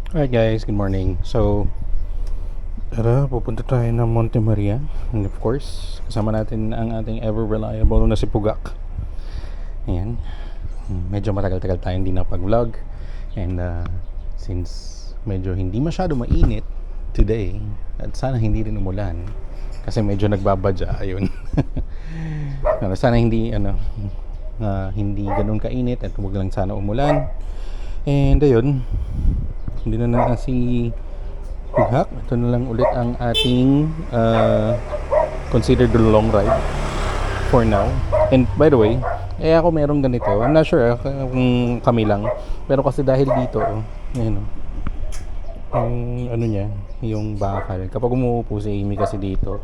Alright guys, good morning. So, tara, pupunta tayo ng Monte Maria. And of course, kasama natin ang ating ever reliable na si Pugak. Ayan. Medyo matagal-tagal tayo hindi napag-vlog. And since medyo hindi masyado mainit today, at sana hindi rin umulan, kasi medyo nagbabadya, ayun. Sana hindi ganun kainit at huwag lang sana umulan. And ayun, hindi na si Pugak. Ito na lang ulit ang ating considered the long ride for now. And by the way, ako merong ganito. I'm not sure kung kami lang. Pero kasi dahil dito, ayun, yung ano niya, yung bakal. Kapag umuupo si Amy kasi dito,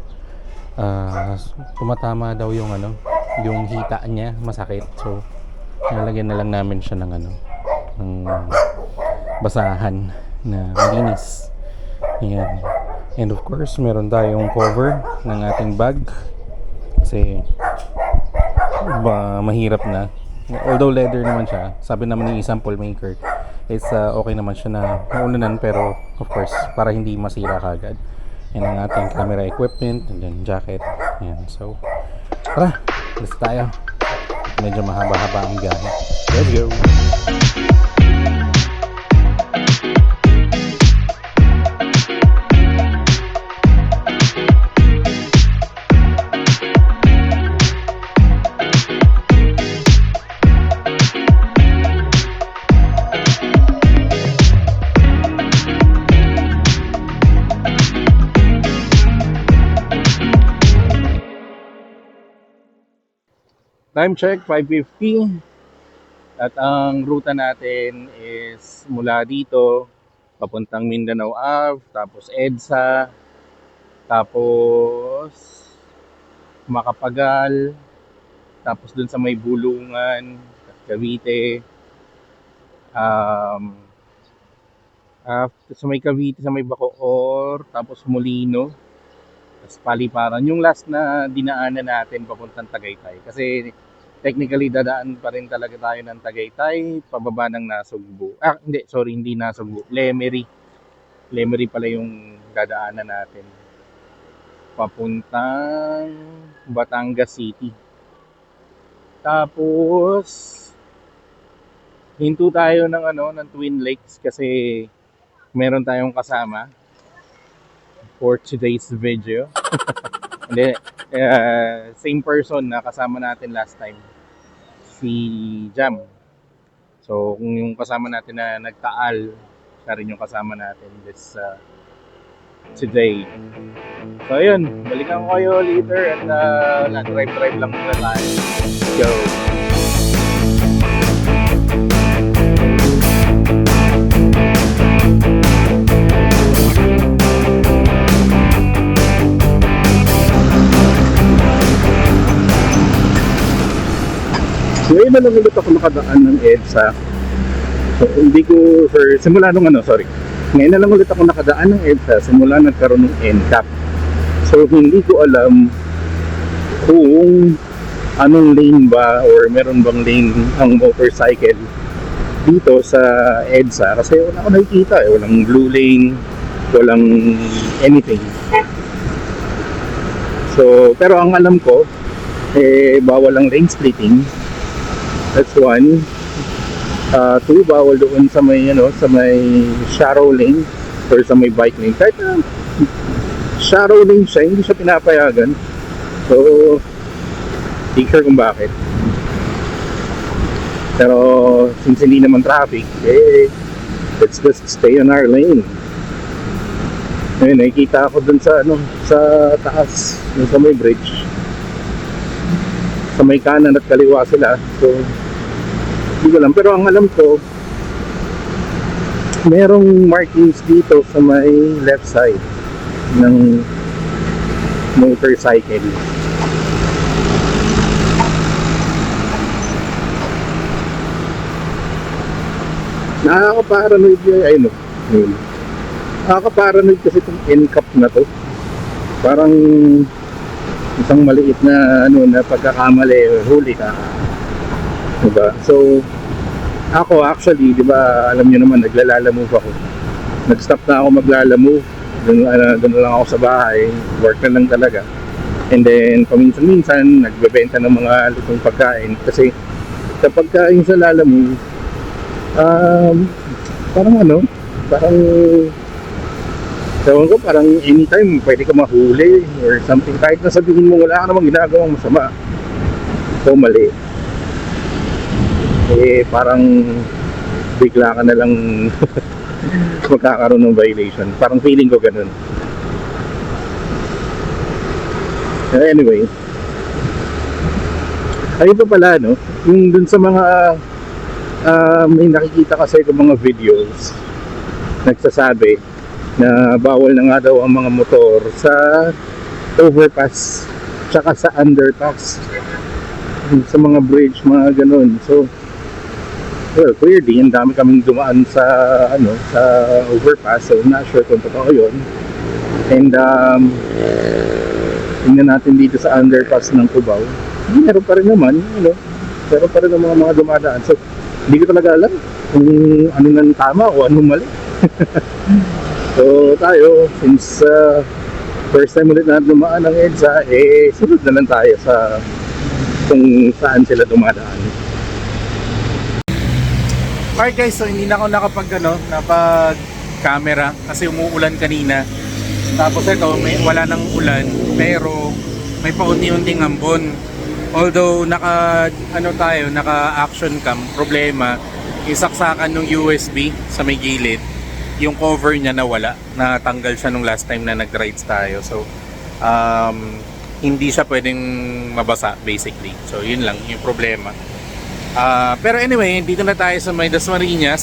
tumatama daw yung yung hita niya, masakit. So, nalagyan na lang namin siya ng ng basahan na malinis. Ayan. And of course, meron tayong cover ng ating bag kasi mahirap na. Although leather naman siya, sabi naman ni isang sample maker, it's okay naman siya na maulanan, pero of course, para hindi masira kagad. Yan ang ating camera equipment, and then jacket. Ayan. So, tara, let's tayo. Medyo mahaba-haba ang biyahe. Let's go! Time check, 5:50. At ang ruta natin is mula dito papuntang Mindanao Ave, tapos EDSA, tapos Macapagal, tapos dun sa may Bulungan, Cavite, sa may Cavite, sa may Bacoor, tapos Molino, tapos Paliparan. Yung last na dinaanan natin papuntang Tagaytay. Kasi technically dadaan pa rin talaga tayo ng Tagaytay, pababa ng Nasugbu. Hindi Nasugbu, Lemery. Lemery pala yung dadaanan natin. Papuntang Batangas City. Tapos hinto tayo ng Twin Lakes kasi meron tayong kasama for today's video. Hindi, same person na kasama natin last time, si Jam. So kung yung kasama natin na nagtaal, siya rin yung kasama natin this today. So ayun, balikan ko kayo later at drive lang muna tayo. Let's go! Ngayon na lang ulit ako nakadaan ng EDSA. So, hindi ko, simula nung Ngayon na lang ulit ako nakadaan ng EDSA simula nagkaroon ng NCAP. So, hindi ko alam kung anong lane ba or meron bang lane ang motorcycle dito sa EDSA. Kasi wala ako nakikita walang blue lane, walang anything. So, pero ang alam ko, bawal ang lane splitting. That's one. Two, bawal doon sa may sa may shallow lane or sa may bike lane. Kahit shallow lane siya, hindi siya pinapayagan. So, hindi sure kung bakit. Pero since hindi naman traffic, let's just stay on our lane. Ayun, nakikita ako dun sa sa taas, dun sa may bridge. Sa may kanan at kaliwa sila. So, hindi ko lang, pero ang alam ko merong markings dito sa may left side ng motorcycle. Nakaka-paranoid yun. Nakaka-paranoid kasi itong NCAP na to. Parang isang maliit na na pagkakamali, huli ka. Diba? So ako actually, 'di ba, alam niyo naman naglalala-move ako. nag-stop na ako maglalamove. Doon na lang ako sa bahay, work na lang talaga. And then paminsan-minsan nagbebenta ng mga lutong pagkain kasi sa pagkain sa Lalamove, parang parang ewan ko, parang anytime pwede ka mahuli or something, kahit na sabihin mo wala ka namang ginagawang masama o mali, parang bigla ka na lang magkakaroon ng violation. Parang feeling ko ganun. Anyway, ayun pa pala, no? Yung dun sa mga may nakikita kasi ko mga videos nagsasabi na bawal na nga daw ang mga motor sa overpass tsaka sa underpass, sa mga bridge, mga ganun. So well, clearly ang dami kaming dumaan sa sa overpass, so not sure kung totoo yun. And tingnan natin dito sa underpass ng Cubao, meron pa rin naman, meron pa rin ng mga dumadaan. So hindi ko talaga alam kung ano nang tama o anong mali. So tayo, since first time ulit na dumaan ng EDSA, sunod na lang tayo sa kung saan sila dumadaan. Alright guys, so hindi na ako napag camera kasi umuulan kanina. Tapos ito, wala nang ulan pero may paunti-unting ambon. Although naka action cam, problema yung saksakan ng USB sa may gilid, yung cover niya nawala, natanggal siya nung last time na nag-rides tayo. So hindi siya pwedeng mabasa basically. So yun lang yung problema. Pero anyway, dito na tayo sa may Dasmariñas,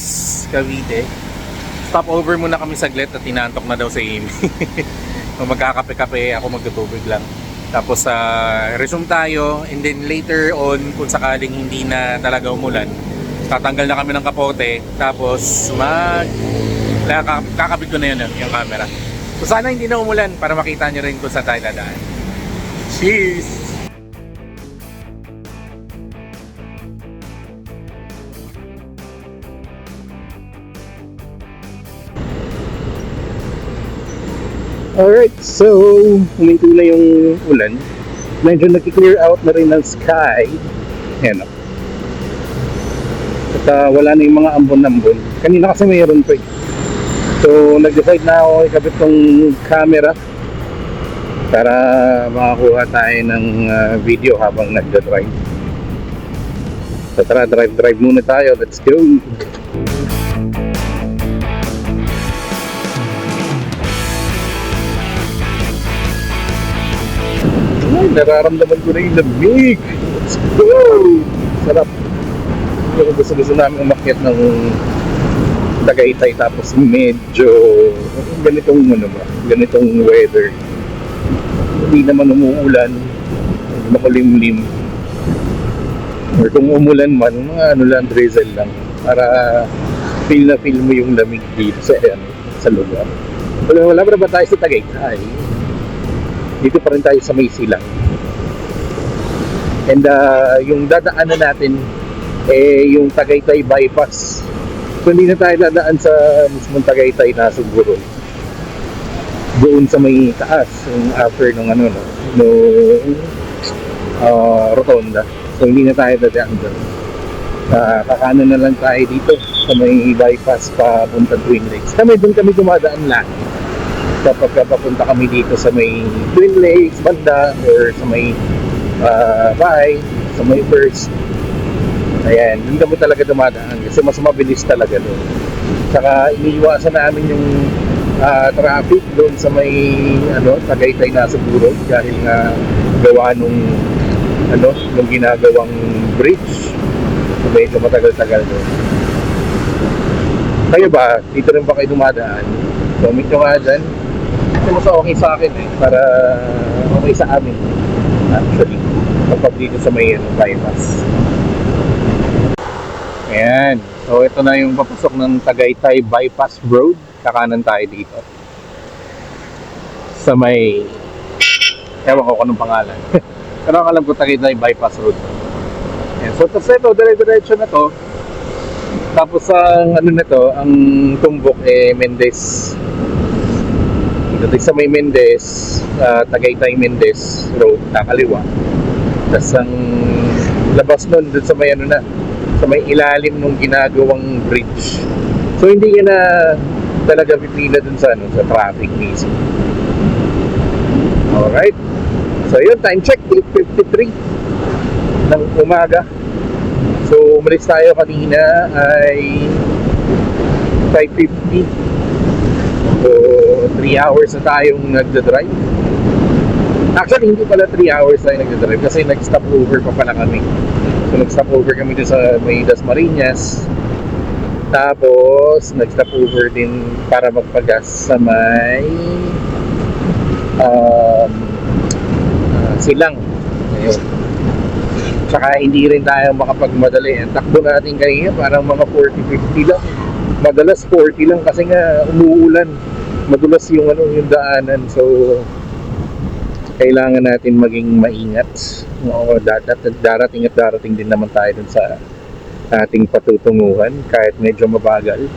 Cavite. Stop over muna kami saglit at inaantok na daw si Amy. So magkakape-kape, ako magtutubig lang. Tapos resume tayo, and then later on, kung sakaling hindi na talaga umulan, tatanggal na kami ng kapote. Tapos kakabit ko na yun yung camera. So sana hindi na umulan para makita nyo rin kung saan tayo dadaan. Cheers! Alright, so huminto na yung ulan. Medyo nag-clear out na rin ng sky. Ayan o. At wala na yung mga ambon-ambon. Kanina kasi mayroon pa eh. So nag-decide na ako ikabit tong camera para makakuha tayo ng video habang nagda-drive. So tara, drive muna tayo. Let's go! Ay, nararamdaman ko na yung lamig. Let's go! Sarap. Pero gusto namin umakyat ng Tagaytay tapos medyo ganitong weather. Hindi naman umuulan, makulimlim. Or kung umulan man, mga drizzle lang. Para feel mo yung lamig dito sa lugar. Wala ba tayo sa Tagaytay? Dito pa rin tayo sa may silang. And yung dadaanan natin yung Tagaytay bypass. So hindi na tayo dadaan sa mismong Tagaytay na siguro. Doon sa may taas, yung after nung rotonda. So hindi na tayo dadaan doon. Kakanan na lang tayo dito sa may bypass pa punta Twin Lakes. Doon kami dumadaan lang kapag papunta kami dito sa may Twin Lakes banda or sa may bahay, sa may First. Ayan, doon kami talaga dumadaan kasi mas mabilis talaga doon. Saka iniiwasan namin yung traffic doon sa may Tagaytay na siguro dahil nga gawa nung ginagawang bridge. So, medyo matagal-tagal doon. Kayo ba, dito rin ba kayo dumadaan? Comment nyo nga dyan. Kasi mas okay sa akin para okay sa amin actually kapag dito sa may bypass. Ayan, so ito na yung papasok ng Tagaytay Bypass Road. Kakanan tayo dito sa may, ewan ko anong pangalan. Pero ang alam ko Tagaytay Bypass Road. Ayan, so tapos ito, dire-diretso na to. Tapos ang ano na to, ang tumbok Mendez. Dito sa may Mendez, Tagaytay Mendez Road, kaliwa. Tapos ang labas nun dun sa may ano na, sa may ilalim nung ginagawang bridge. So hindi ka na talaga pipila dun sa ano, sa traffic mismo. Alright. So yun, time check 8:53 ng umaga. So umalis tayo kanina ay 5:50. So 3 hours na tayong nagdadrive. Actually hindi pala 3 hours tayo nagdadrive kasi nag-stop over pa pala kami. So nag-stop over kami dun sa may Dasmariñas. Tapos nag-stop over din para magpagas sa may Silang. Ayun. Tsaka hindi rin tayo makapagmadali. Ang takbo natin kanina parang mga 40-50 lang. Madalas 40 lang kasi nga umuulan. Madulas yung ano, yung daanan. So kailangan natin maging maingat. Darating at darating din naman tayo dun sa ating patutunguhan kahit medyo mabagal.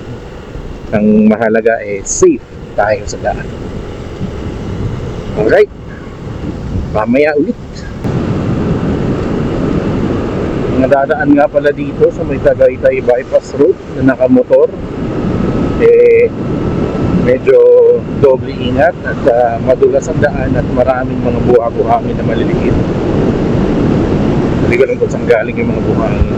Ang mahalaga safe tayo sa daan. Alright. Mamaya ulit. Nadadaan nga pala dito sa may Tagaytay Bypass Road na nakamotor. Medyo doble ingat at madulas ang daan at maraming mga buha-buhangin na maliliit. Hindi ko lang kung saan galing yung mga buhangin.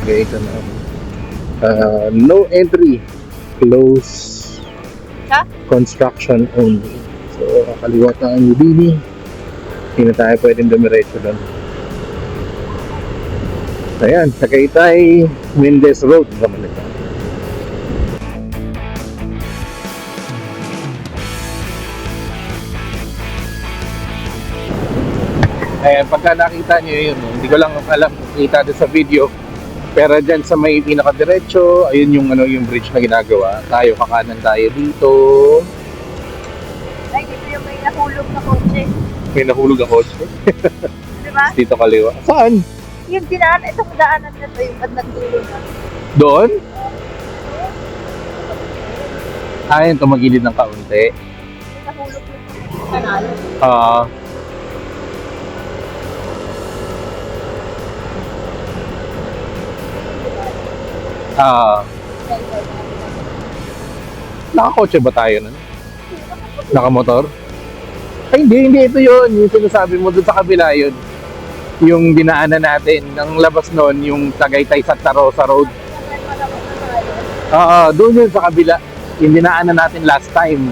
Okay, ito na. No entry. Close. Construction only. So, kakaliwa tayo ang Udini. Hindi na tayo pwedeng dumiretso doon. Ayan, Tagaytay Mendez Road. Naman ito. Ayan, pagka nakita nyo yun, hindi ko lang alam kung kita doon sa video. Pero dyan sa may pinakadiretso, ayun yung ano, yung bridge na ginagawa. Tayo, kakanan tayo dito. Ay, dito yung may nahulog na kotse. May nahulog ang kotse. Diba? Dito kaliwa. Saan? Yung dinaan, itong daanan na to, yung ba't nagdulo na? Doon? Ayun, tumagilid ng kaunti. May nahulog yung kanal. Nakakotse ba tayo nun? Nakamotor? Ay, hindi ito yun. Yung sinasabi mo doon sa kabila yun. Yung dinaanan natin, ang labas nun, yung Tagaytay Santa Rosa Road. Doon yun sa kabila. Yung dinaanan natin last time.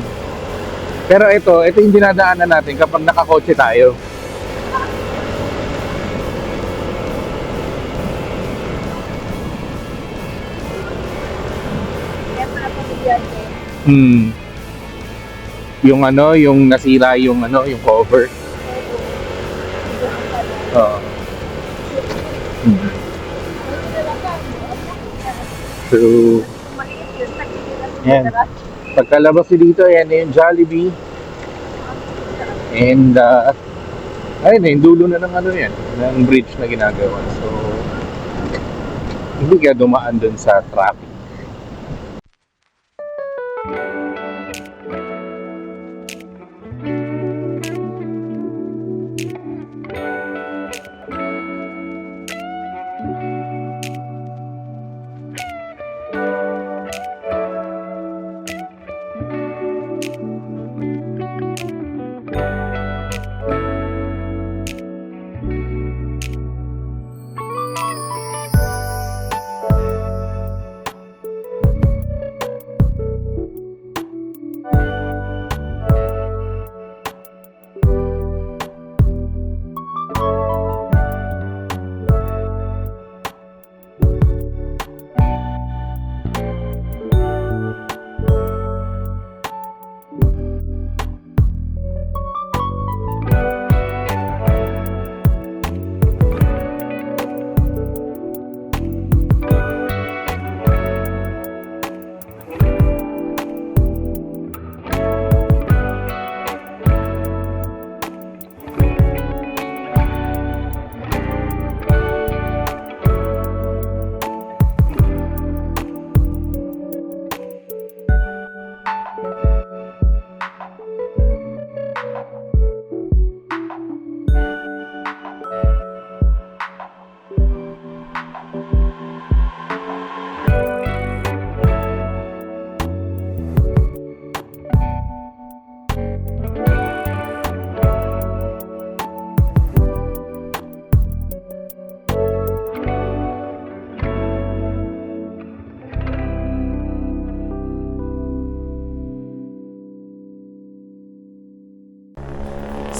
Pero ito yung dinadaanan natin kapag nakakotse tayo. Yung ano, yung nasira yung ano, yung cover. So, yan. Pagkalabas dito, yan yung Jollibee. And, ayun, yung dulo na ng ano yan, ng bridge na ginagawa. So, hindi ka dumaan dun sa traffic.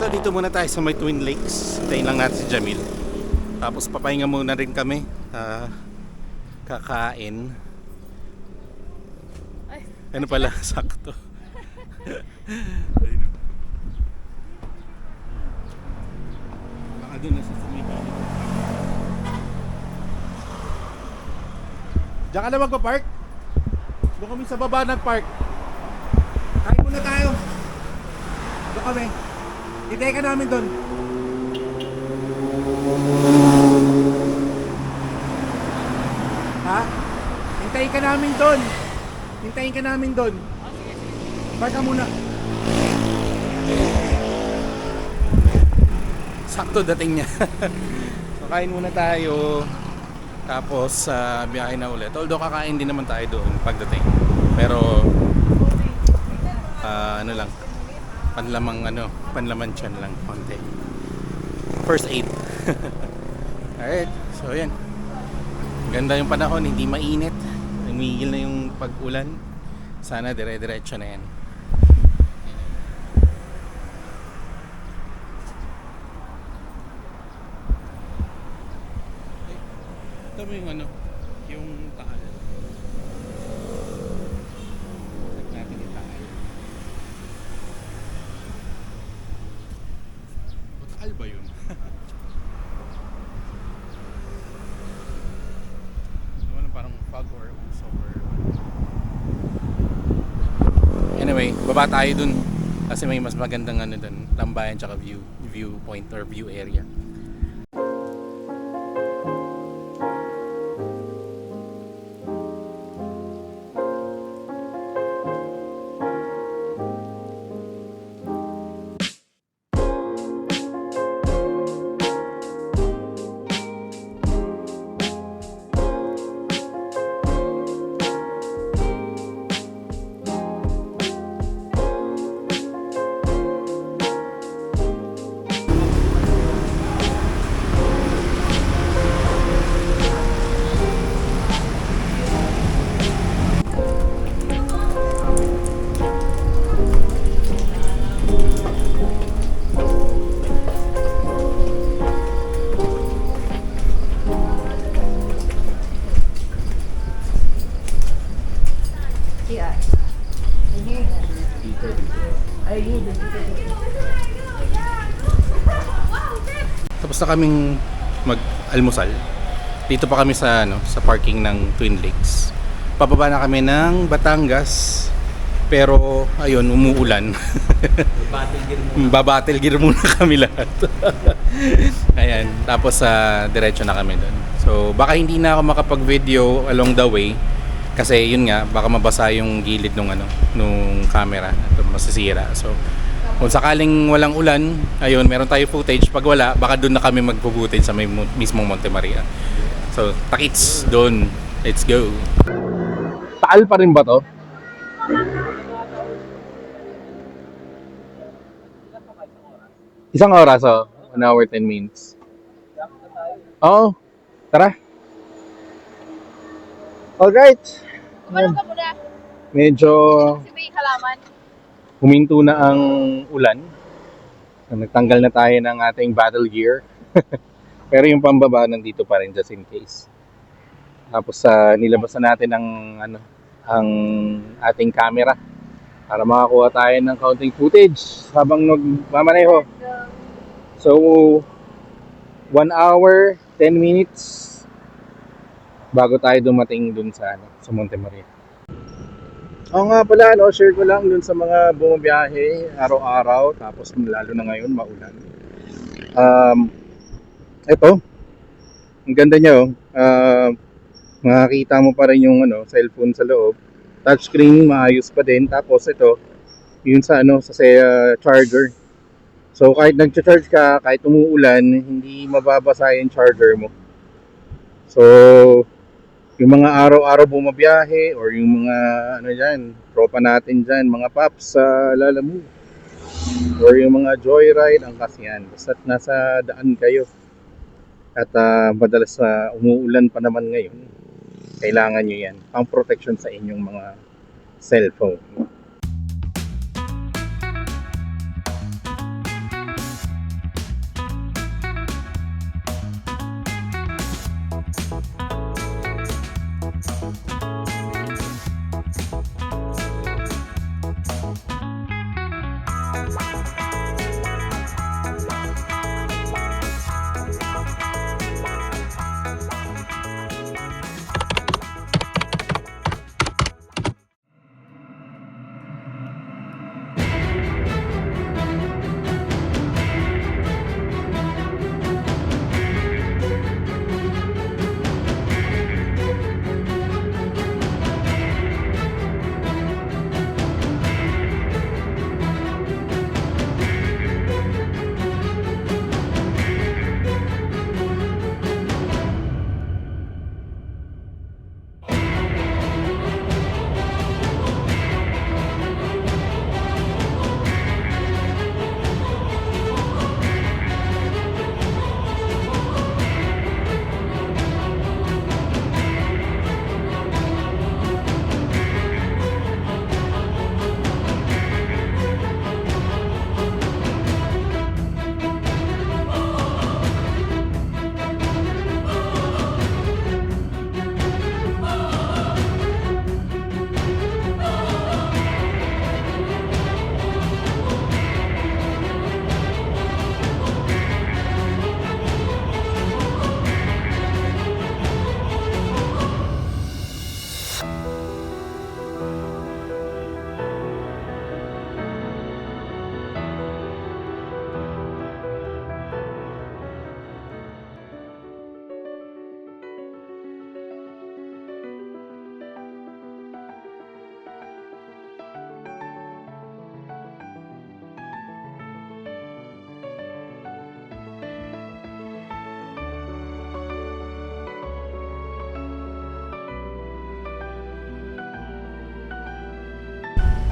So dito muna tayo sa may Twin Lakes. Hintayin lang natin si Jamil. Tapos papahinga muna rin kami. Kakain. Ano pala, sakto. Ayun. Baka doon nasa sumita. Diyan ka na magpa-park? Doon kami sa baba nag-park. Kain muna tayo. Doon kami. Hintay ka namin doon. Ha? Hintayin ka namin doon. Hintayin ka namin doon. Park ka muna. Sakto dating niya. So kain muna tayo. Tapos biyahe na ulit. Although kakain din naman tayo doon pagdating. Pero ano lang. Panlaman tiyan lang konti. First aid. Alright. So yan. Ganda yung panahon, hindi mainit. Umigil na yung pag-ulan. Sana dire-diretso na yan. Ito mo yung yung Taal. Check natin yung Taal. Taal ba yun? Parang fog or sober. Anyway, baba tayo dun kasi may mas magandang dun, tambayan tsaka viewpoint or view area. Tapos na kaming mag-almusal. Dito pa kami sa sa parking ng Twin Lakes. Pababa na kami ng Batangas. Pero ayun, umuulan. Babattle gear muna kami lahat. Ayan, tapos diretso na kami doon. So baka hindi na ako makapag-video along the way kasi yun nga, baka mabasa yung gilid nung camera at masisira. So kung sakaling walang ulan, ayun, meron tayo footage. Pag wala, baka doon na kami magpo-footage sa may mismong Monte Maria. So, takits doon. Let's go. Taal pa rin ba to? Isang oras, 1 hour 10 minutes. Oo. Tara. Alright. Kumano ka muna. Medyo Kasi may halaman. huminto na ang ulan. So, nagtanggal na tayo ng ating battle gear. Pero yung pambaba nandito pa rin just in case. Tapos nilabas na natin ang ating camera para makakuha tayo ng counting footage habang nagmamaneho. So 1 hour 10 minutes bago tayo dumating dun sa Monte Maria. Oo nga pala, share ko lang dun sa mga bumabiyahe araw-araw, tapos lalo na ngayon maulan. Ito, ang ganda niya, makakita mo pa rin yung cellphone sa loob. Touchscreen, maayos pa din. Tapos ito, yun sa charger. So kahit nagcha-charge ka, kahit umuulan, hindi mababasa yung charger mo. So yung mga araw-araw bumabiyahe or yung mga tropa natin dyan, mga paps sa Lalamove or yung mga joyride, ang kasiyan. Basta't nasa daan kayo at madalas umuulan pa naman ngayon, kailangan nyo yan pang protection sa inyong mga cellphone.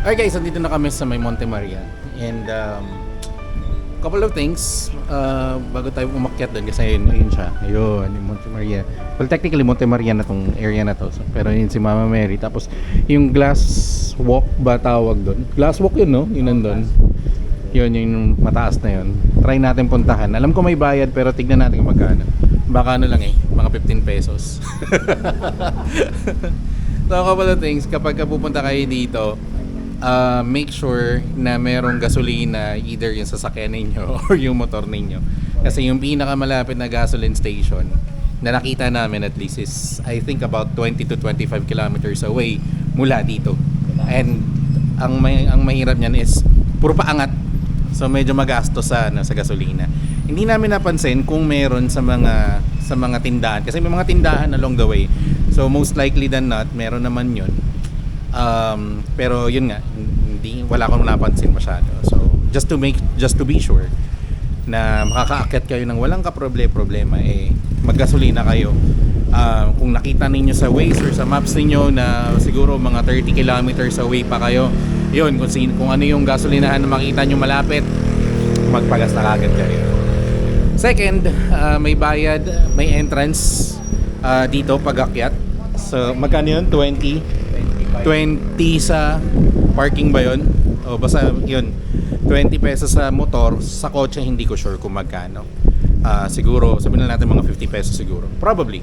Alright guys, andito na kami sa may Monte Maria. And couple of things bago tayo umakyat doon kasi ayun siya. Ayun, yung Monte Maria. Well, technically Monte Maria na tong area na to. So, pero yun si Mama Mary. Tapos yung glass walk ba tawag doon? Glass walk yun, no? Yun nandun. Yun, yung mataas na yun. Try natin puntahan. Alam ko may bayad pero tignan natin kung magkano. Baka ano lang mga 15 pesos. So a couple of things, kapag pupunta kayo dito, make sure na merong gasolina, either yung sasakyan ninyo or yung motor ninyo. Kasi yung pinakamalapit na gasoline station na nakita namin at least is I think about 20 to 25 kilometers away mula dito. And ang mahirap niyan is puro paangat. So medyo magastos sa gasolina. Hindi namin napansin kung meron sa mga tindahan kasi may mga tindahan along the way. So most likely than not meron naman 'yun. Pero yun nga, wala akong napansin masyado. So just to be sure na makakaakyat kayo ng walang problema maggasolina kayo. Kung nakita ninyo sa Waze or sa maps ninyo na siguro mga 30 kilometers away pa kayo, yun, kung ano yung gasolinahan na makita nyo malapit, magpagas na kagad kayo. Second, may bayad, may entrance dito pag-akyat. So magkano yun? 20 sa parking ba yun? O basta yun, 20 pesos sa motor. Sa kotse hindi ko sure kung magkano. Siguro, sabihin na natin mga 50 pesos siguro. Probably,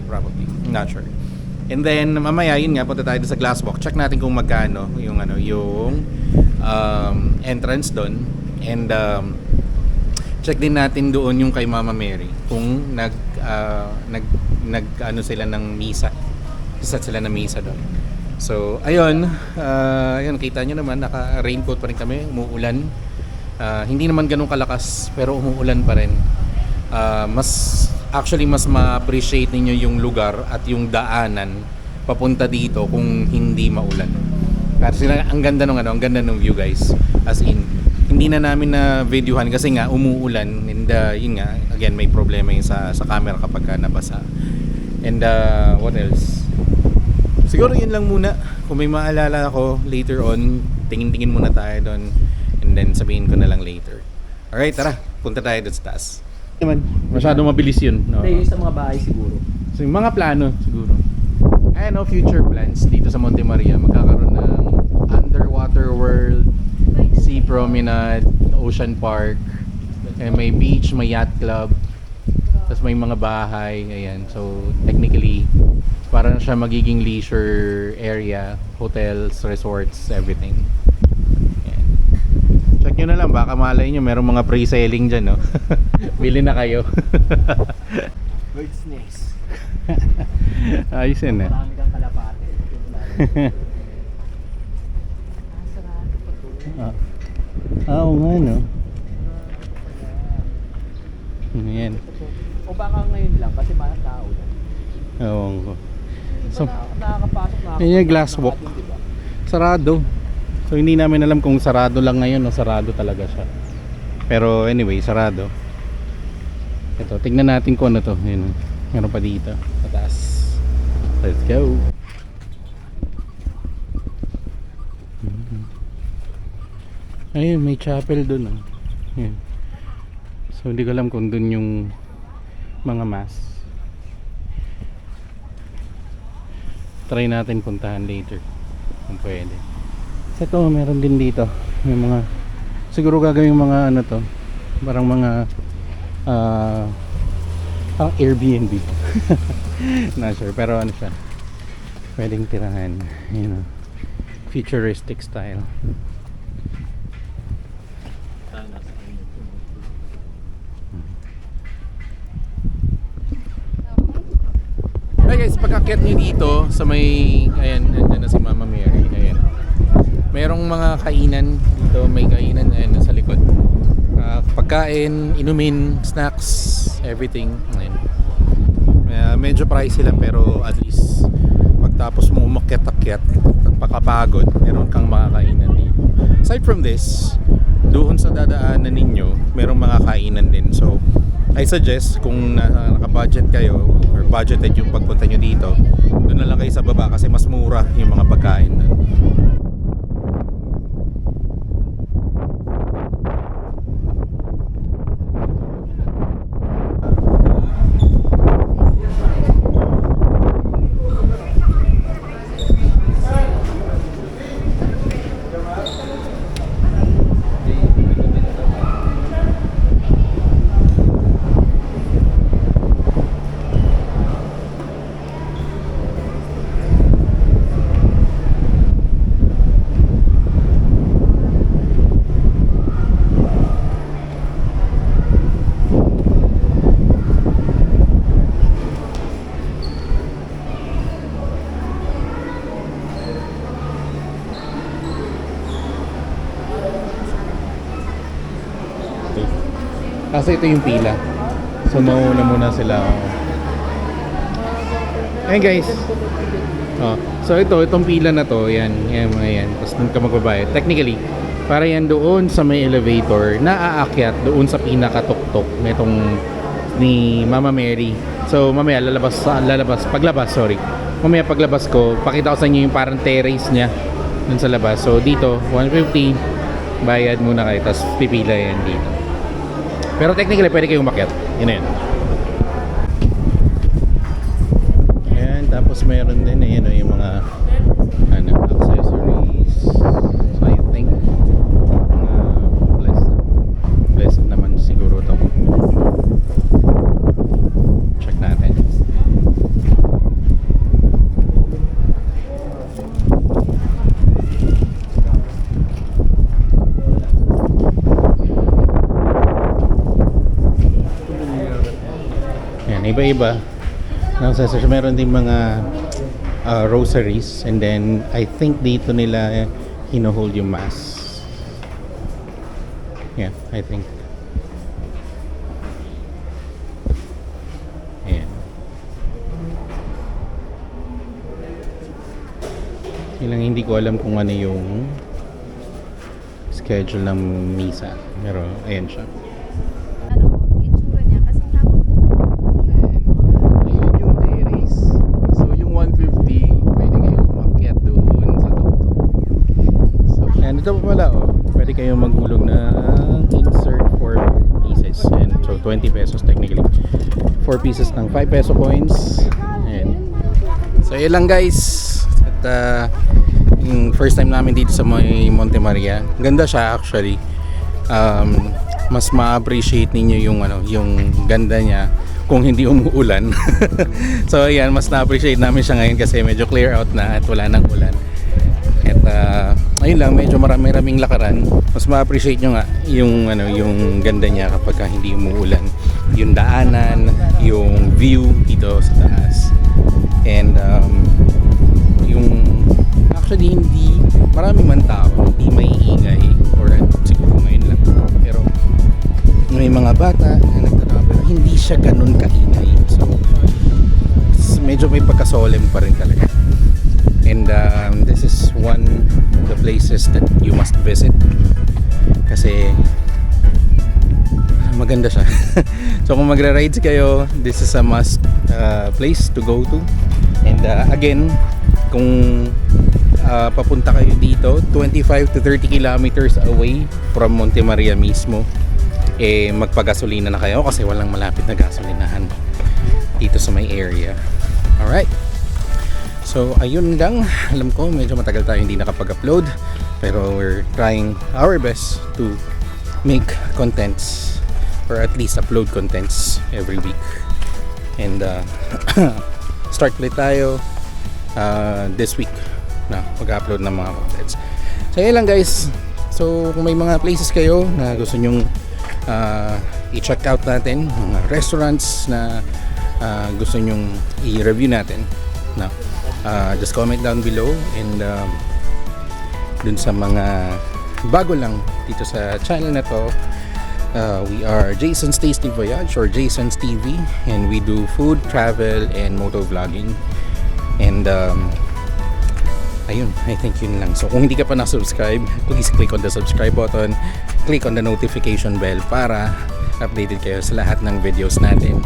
not sure. And then mamaya yun nga, punta tayo sa glass walk. Check natin kung magkano yung entrance doon. And check din natin doon yung kay Mama Mary kung nag sila ng misa. Isa sila ng misa doon. So, ayun, kita nyo naman, naka-raincoat pa rin kami, umuulan. Hindi naman ganun kalakas, pero umuulan pa rin. Mas ma-appreciate ninyo yung lugar at yung daanan papunta dito kung hindi maulan. Kasi ang ganda ng view guys. As in, hindi na namin na videohan kasi nga umuulan and yun nga, again may problema yung sa camera kapag nabasa. And what else? Siguro yun lang muna. Kung may maalala ako later on, tingin-tingin muna tayo doon and then sabihin ko na lang later. Alright, tara, punta tayo doon sa taas. Masyado mabilis yun. No? Hindi, yung sa mga bahay siguro. So yung mga plano siguro. Future plans dito sa Monte Maria. Magkakaroon ng underwater world, sea promenade, ocean park, may beach, may yacht club, tapos may mga bahay. Ayan. So technically parang siya magiging leisure area, hotels, resorts, everything. Ayan. Check nyo na lang, baka malay nyo merong mga pre-selling dyan, no? Bili na kayo. Bird's nest. Ayos yun, eh. Marami kang kalapate. Oo nga, no? Ayan. O baka ngayon lang kasi mahal tao lang. Oo. So, nakakapasok yun yung glass walk. Diba? Sarado. So hindi namin alam kung sarado lang ngayon o sarado talaga siya. Pero anyway, sarado. Ito, tignan natin kung ano to. Yun, meron pa dito sa taas. Let's go. Ayun, may chapel dun, oh. Ayun. So hindi ko alam kung dun yung mga mass. Try natin puntahan later kung pwede. So ito, meron din dito. May mga, siguro gagawin mga ano to, parang mga Airbnb. Not sure, pero ano siya, pwedeng tirahan, you know, futuristic style. Hey guys, pagkakyat nyo dito sa may, ayan, nandiyan na si Mama Mary. Ayan, merong mga kainan dito, may kainan ayan sa likod. Pagkain, inumin, snacks, everything. Ayan. Medyo pricey lang pero at least pagtapos mo umakyat-akyat at pakapagod, meron kang makakainan dito. Aside from this, doon sa dadaanan ninyo, merong mga kainan din. So I suggest kung naka-budget kayo or budgeted yung pagpunta nyo dito, doon na lang kayo sa baba kasi mas mura yung mga pagkain doon. Kasi ito yung pila. So mauna muna sila. Ayun guys. So itong pila na to, yan, mga yan. Tapos doon ka magbabayad. Technically, para yan doon sa may elevator na aakyat doon sa pinakatuktok nitong ni Mama Mary. So mamaya mamaya paglabas ko, pakita ko sa inyo yung parang terrace niya dun sa labas. So dito, 150, bayad muna kayo, tapos pipila yan dito. Pero technically, pwede kayong umakyat. Yun na yun. Ayan, tapos meron din yung mga accessories. So I think blessed naman siguro to. Check natin. Ayan, iba-iba. Meron din mga rosaries, and then I think dito nila hino-hold yung mass. Yeah, I think. Ayan. Ilang hindi ko alam kung ano yung schedule ng misa. Pero ayan siya. Itsura niya kasi Ayun yung terrace. So yung 150, pwede kayong umakyat doon sa tuktok. So, and ito pa pala, pwede kayong maghulog ng insert 4 pieces. And so 20 pesos technically. 4 pieces ng 5 peso coins. Ayan. So yun lang guys. At yung first time namin dito sa may Monte Maria. Ganda siya actually. Mas ma-appreciate ninyo yung ganda niya kung hindi umuulan. So ayan, mas na-appreciate namin siya ngayon kasi medyo clear out na at wala nang ulan. At ayun lang, medyo maraming lakaran. Mas ma-appreciate nyo nga yung ganda niya kapag hindi umuulan. Yung daanan, yung view dito sa taas. And yung actually hindi maraming man tao, hindi may ingay, or siguro ngayon lang. Pero may mga bata na nagtataka, pero hindi siya ganun kaingay. So medyo may pagka-solemn pa rin talaga. And this is one of the places that you must visit kasi maganda siya. So kung magra-rides kayo, this is a must place to go to. And again, kung papunta kayo dito 25 to 30 kilometers away from Monte Maria mismo, magpagasolina na kayo kasi walang malapit na gasolinahan dito sa may area. Alright, so ayun lang. Alam ko medyo matagal tayo hindi nakapag-upload, pero we're trying our best to make contents, or at least upload contents every week. And start ulit tayo this week na mag-upload ng mga contents. So yun lang guys. So kung may mga places kayo na gusto nyong i-check out natin, mga restaurants na gusto nyong i-review natin, na just comment down below. And dun sa mga bago lang dito sa channel na to, we are Jason's Tasty Voyage or Jason's TV, and we do food, travel, and moto vlogging. And ayun, I think yun lang. So kung hindi ka pa na-subscribe, please click on the subscribe button, click on the notification bell para updated kayo sa lahat ng videos natin.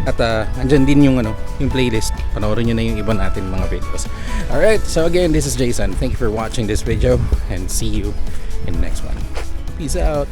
At andyan din yung playlist. Panoorin nyo na yung iba natin mga videos. Alright, so again, this is Jason. Thank you for watching this video, and see you in the next one. Peace out.